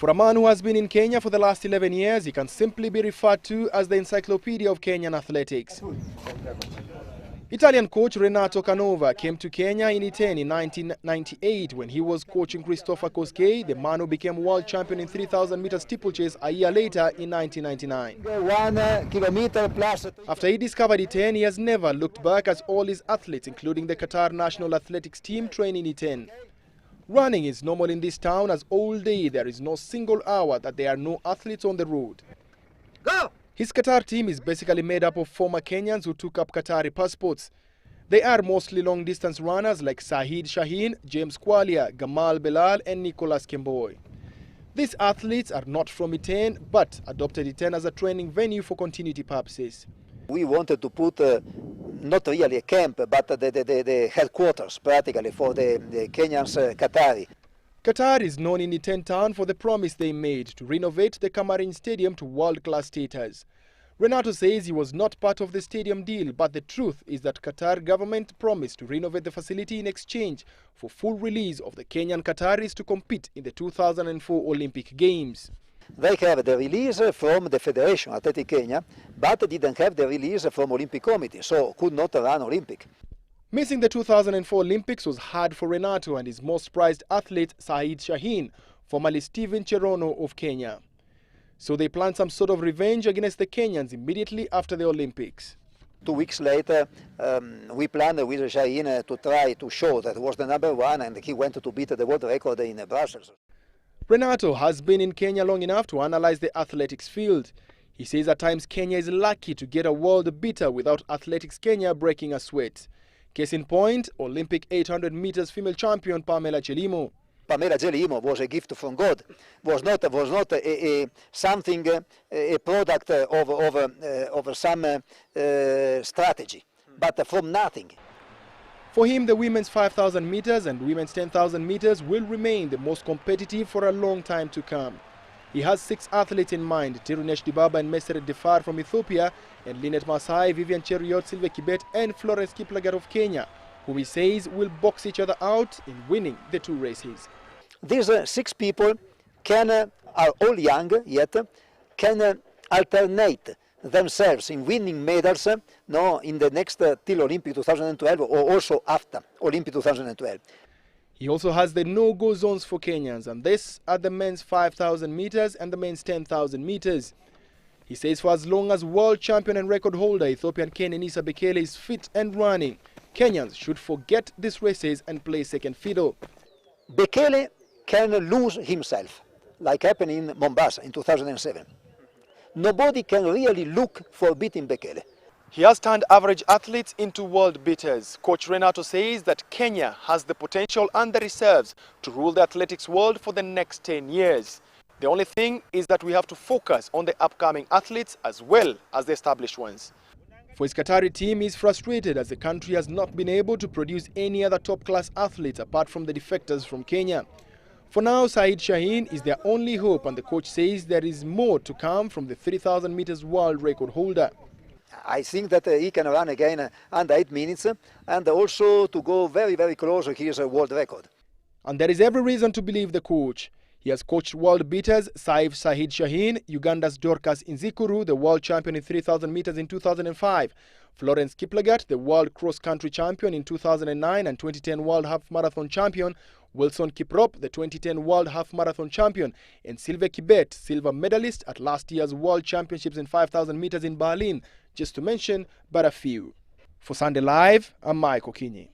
For a man who has been in Kenya for the last 11 years, he can simply be referred to as the encyclopedia of Kenyan athletics. Italian coach Rebnato Canova came to Kenya in Iten in 1998 when he was coaching Christopher Koskei, the man who became world champion in 3,000 meter steeplechase a year later in 1999. 1 kilometer plus. After he discovered Iten, he has never looked back as all his athletes, including the Qatar national athletics team, train in Iten. Running is normal in this town as all day there is no single hour that there are no athletes on the road. Go! His Qatar team is basically made up of former Kenyans who took up Qatari passports. They are mostly long-distance runners like Saeed Shaheen, James Kwalia, Gamal Belal and Nicholas Kemboi. These athletes are not from Iten but adopted Iten as a training venue for continuity purposes. We wanted to put not really a camp, but the headquarters practically for the Kenyans Qatari. Qatar is known in Iten town for the promise they made to renovate the Camarine Stadium to world-class status. Rebnato says he was not part of the stadium deal, but the truth is that Qatar government promised to renovate the facility in exchange for full release of the Kenyan Qataris to compete in the 2004 Olympic Games. They have the release from the Federation Athletic Kenya, but didn't have the release from Olympic Committee, so could not run Olympic. Missing the 2004 Olympics was hard for Rebnato and his most prized athlete, Saeed Shaheen, formerly Stephen Cherono of Kenya. So they planned some sort of revenge against the Kenyans immediately after the Olympics. 2 weeks later, we planned with Shaheen to try to show that he was the #1 and he went to beat the world record in Brussels. Rebnato has been in Kenya long enough to analyze the athletics field. He says at times Kenya is lucky to get a world beater without Athletics Kenya breaking a sweat. Case in point, Olympic 800 meters female champion Pamela Chelimo. Pamela Chelimo was a gift from God. Was not something, a product of some strategy, but from nothing. For him, the women's 5,000 meters and women's 10,000 meters will remain the most competitive for a long time to come. He has 6 athletes in mind: Tirunesh Dibaba and Meseret Defar from Ethiopia, and Linet Masai, Vivian Cheruiyot, Sylvia Kibet and Florence Kiplagat of Kenya, who he says will box each other out in winning the 2 races. These 6 people are all young yet, can alternate themselves in winning medals in the next till Olympic 2012 or also after Olympic 2012. He also has the no-go zones for Kenyans, and this are the men's 5,000 meters and the men's 10,000 meters. He says for as long as world champion and record holder Ethiopian Kenenisa Bekele is fit and running, Kenyans should forget these races and play second fiddle. Bekele can lose himself, like happened in Mombasa in 2007. Nobody can really look for beating Bekele. He has turned average athletes into world beaters. Coach Rebnato says that Kenya has the potential and the reserves to rule the athletics world for the next 10 years. The only thing is that we have to focus on the upcoming athletes as well as the established ones. For his Qatari team, he is frustrated as the country has not been able to produce any other top-class athletes apart from the defectors from Kenya. For now, Saeed Shaheen is their only hope, and the coach says there is more to come from the 3,000 meters world record holder. I think that he can run again under 8 minutes and also to go very, very close to his world record. And there is every reason to believe the coach. He has coached world beaters Saeed Shaheen, Uganda's Dorcas Inzikuru, the world champion in 3,000 meters in 2005, Florence Kiplagat, the world cross-country champion in 2009 and 2010 world half-marathon champion, Wilson Kiprop, the 2010 world half-marathon champion, and Sylvia Kibet, silver medalist at last year's world championships in 5,000 meters in Berlin, just to mention but a few. For Sunday Live, I'm Okinyi.